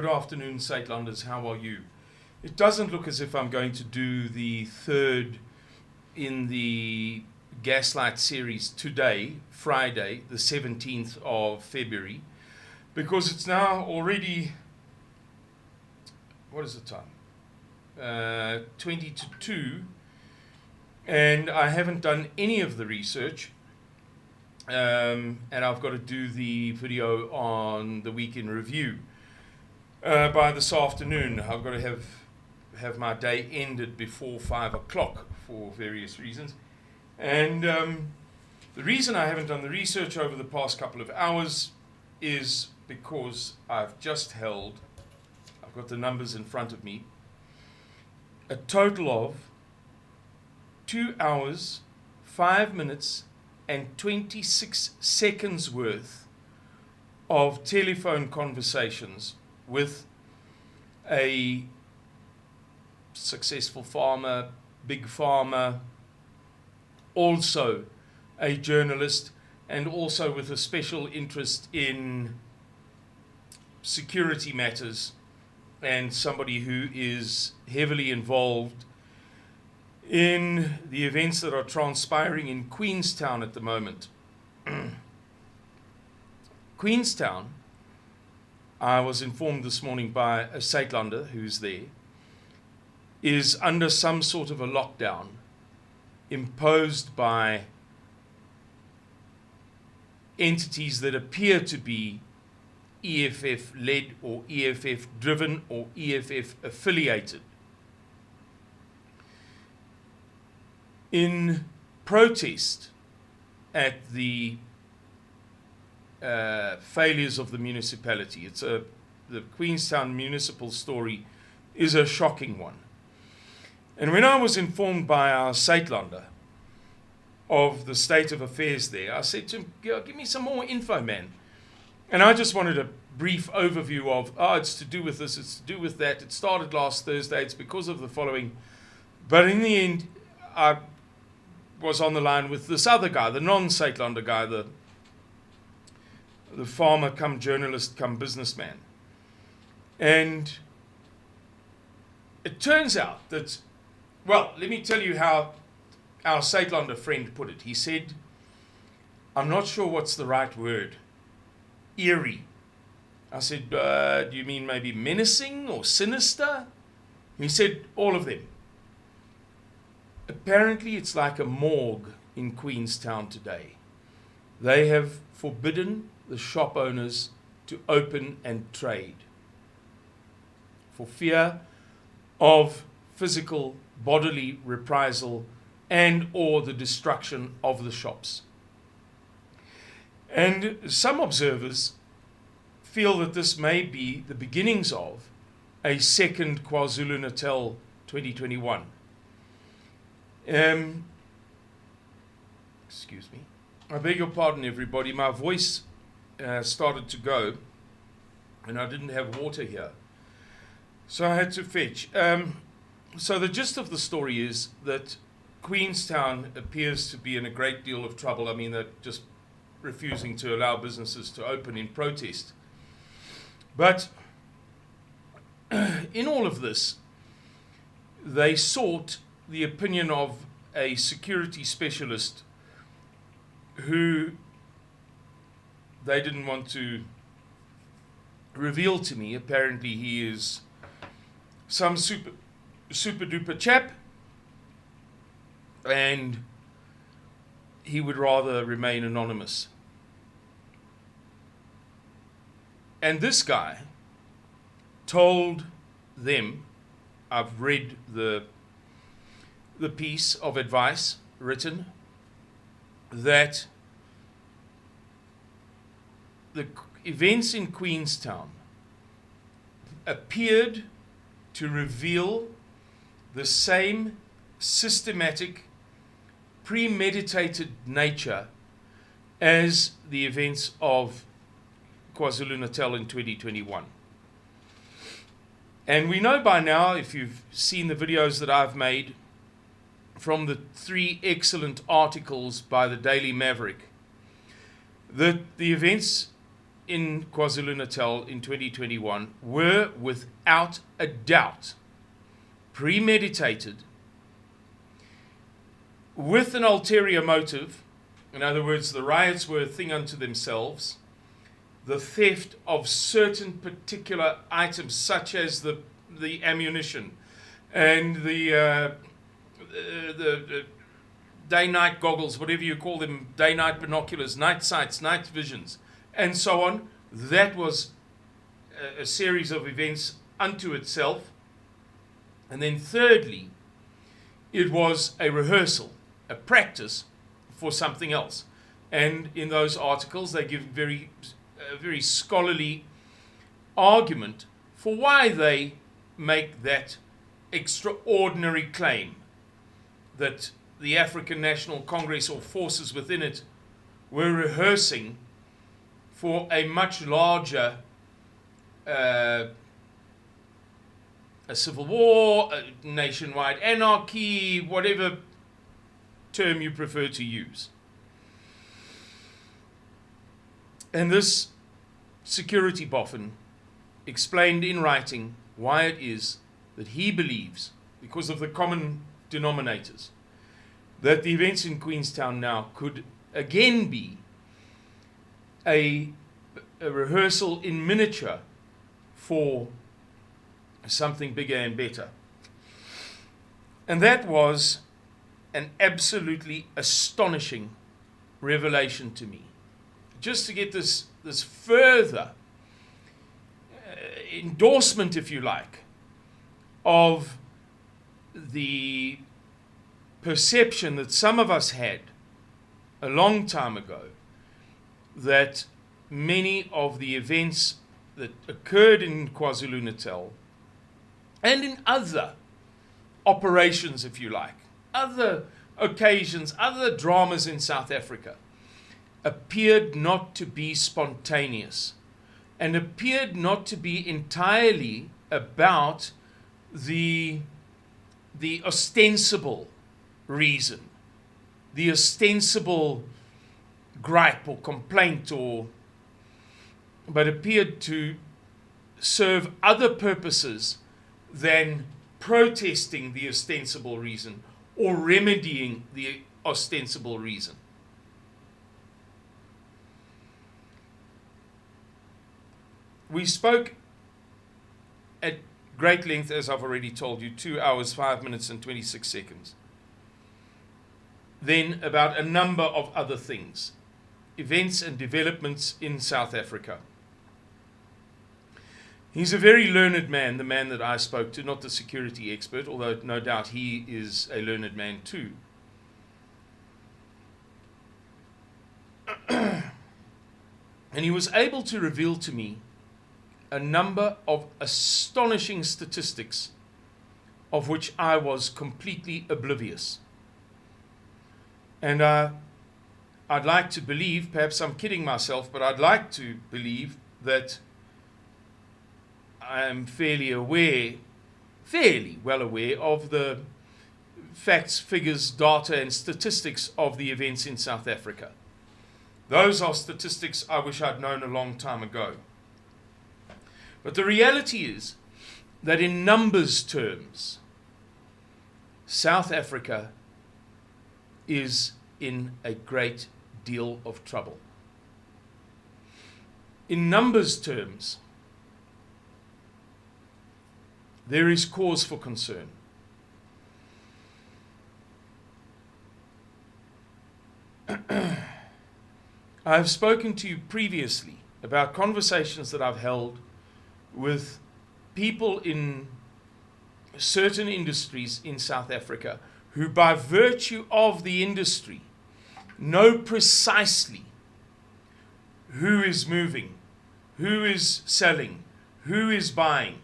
Good afternoon, Saitlanders. How are you? It doesn't look as if I'm going to do the third in the Gaslight series today, Friday, the 17th of February, because it's now already, what is the time? 20 to 2, and I haven't done any of the research. And I've got to do the video on the week in review. By this afternoon, I've got to have my day ended before 5 o'clock for various reasons. And the reason I haven't done the research over the past couple of hours is because I've got the numbers in front of me, a total of 2 hours, 5 minutes, and 26 seconds worth of telephone conversations with a successful farmer, big farmer, also a journalist, and also with a special interest in security matters, and somebody who is heavily involved in the events that are transpiring in Queenstown at the moment. Queenstown, I was informed this morning by a Saitlander who's there, is under some sort of a lockdown imposed by entities that appear to be EFF led or EFF driven or EFF affiliated, in protest at the failures of the municipality. The Queenstown municipal story is a shocking one. And when I was informed by our Saitlander of the state of affairs there, I said to him, give me some more info, man. And I just wanted a brief overview of, it's to do with this, it's to do with that, it started last Thursday, it's because of the following. But in the end, I was on the line with this other guy, the non-Saitlander guy, the farmer come journalist come businessman. And it turns out that, well, let me tell you how our Saitlander friend put it. He said, I'm not sure what's the right word. Eerie. I said, do you mean maybe menacing or sinister? He said, all of them. Apparently it's like a morgue in Queenstown today. They have forbidden the shop owners to open and trade for fear of physical bodily reprisal and or the destruction of the shops. And some observers feel that this may be the beginnings of a second KwaZulu-Natal 2021. Excuse me. I beg your pardon, everybody. My voice started to go, and I didn't have water here, so I had to fetch. So the gist of the story is that Queenstown appears to be in a great deal of trouble. I mean, they're just refusing to allow businesses to open in protest. But in all of this, they sought the opinion of a security specialist who they didn't want to reveal to me. Apparently he is some super duper chap, and he would rather remain anonymous. And this guy told them, I've read the piece of advice written, that the events in Queenstown appeared to reveal the same systematic, premeditated nature as the events of KwaZulu-Natal in 2021. And we know by now, if you've seen the videos that I've made from the 3 excellent articles by the Daily Maverick, that the events in KwaZulu-Natal in 2021 were without a doubt premeditated, with an ulterior motive. In other words, the riots were a thing unto themselves. The theft of certain particular items, such as the ammunition and the day-night goggles, whatever you call them, day-night binoculars, night sights, night visions, and so on. That was a series of events unto itself. And then thirdly, it was a rehearsal, a practice for something else. And in those articles, they give very scholarly argument for why they make that extraordinary claim that the African National Congress or forces within it were rehearsing for a much larger a civil war, a nationwide anarchy, whatever term you prefer to use. And this security boffin explained in writing why it is that he believes, because of the common denominators, that the events in Queenstown now could again be a rehearsal in miniature for something bigger and better. And that was an absolutely astonishing revelation to me. Just to get this further endorsement, if you like, of the perception that some of us had a long time ago, that many of the events that occurred in KwaZulu-Natal and in other operations, if you like, other occasions, other dramas in South Africa, appeared not to be spontaneous and appeared not to be entirely about the ostensible reason, the ostensible gripe or complaint, but appeared to serve other purposes than protesting the ostensible reason or remedying the ostensible reason. We spoke at great length, as I've already told you, 2 hours, 5 minutes and 26 seconds. Then about a number of other things, events and developments in South Africa. He's a very learned man, the man that I spoke to, not the security expert, although no doubt he is a learned man too. And he was able to reveal to me a number of astonishing statistics of which I was completely oblivious. And I'd like to believe, perhaps I'm kidding myself, but I'd like to believe that I am fairly well aware of the facts, figures, data, and statistics of the events in South Africa. Those are statistics I wish I'd known a long time ago. But the reality is that in numbers terms, South Africa is in a great deal of trouble. In numbers terms, there is cause for concern. I have spoken to you previously about conversations that I've held with people in certain industries in South Africa who, by virtue of the industry, know precisely who is moving, who is selling, who is buying.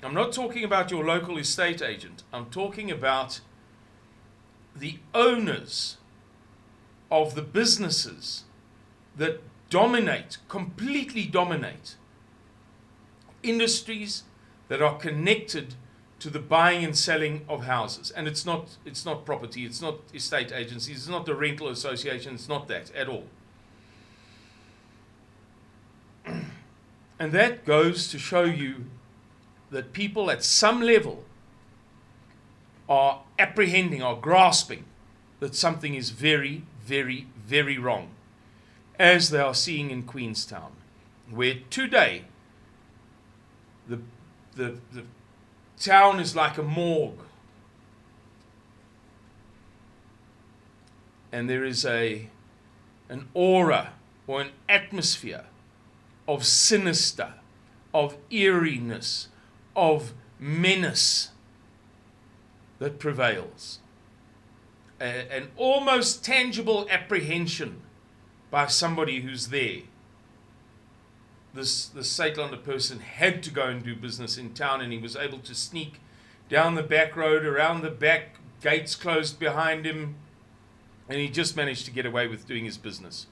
I'm not talking about your local estate agent. I'm talking about the owners of the businesses that dominate, completely dominate, industries that are connected to the buying and selling of houses. And it's not property, it's not estate agencies, it's not the rental association, it's not that at all. And that goes to show you that people at some level are apprehending, are grasping that something is very, very, very wrong, as they are seeing in Queenstown, where today the town is like a morgue. And there is an aura or an atmosphere of sinister, of eeriness, of menace that prevails. An almost tangible apprehension by somebody who's there. This Satelander person had to go and do business in town, and he was able to sneak down the back road, around the back, gates closed behind him, and he just managed to get away with doing his business.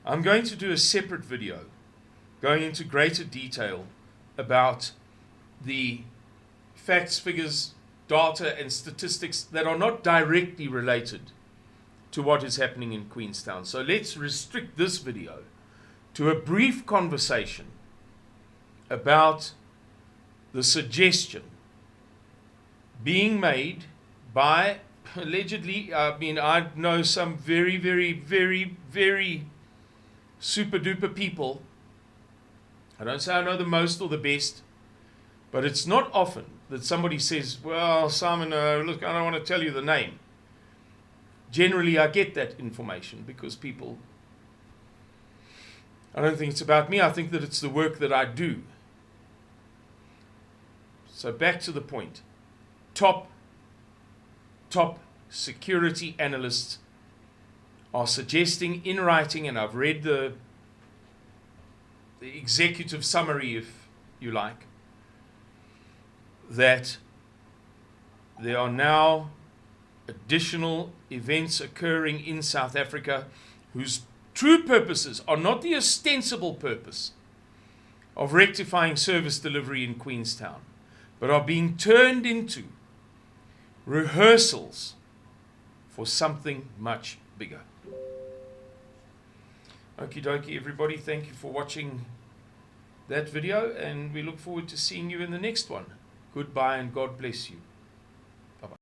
I'm going to do a separate video going into greater detail about the facts, figures, data and statistics that are not directly related to what is happening in Queenstown. So let's restrict this video to a brief conversation about the suggestion being made by, allegedly, I know some very, very, very, very super duper people. I don't say I know the most or the best, but it's not often that somebody says, well, Simon, look, I don't want to tell you the name. Generally, I get that information because people, I don't think it's about me. I think that it's the work that I do. So back to the point. Top security analysts are suggesting in writing, and I've read the executive summary, if you like, that there are now additional events occurring in South Africa whose true purposes are not the ostensible purpose of rectifying service delivery in Queenstown, but are being turned into rehearsals for something much bigger. Okie dokie, everybody. Thank you for watching that video, and we look forward to seeing you in the next one. Goodbye and God bless you.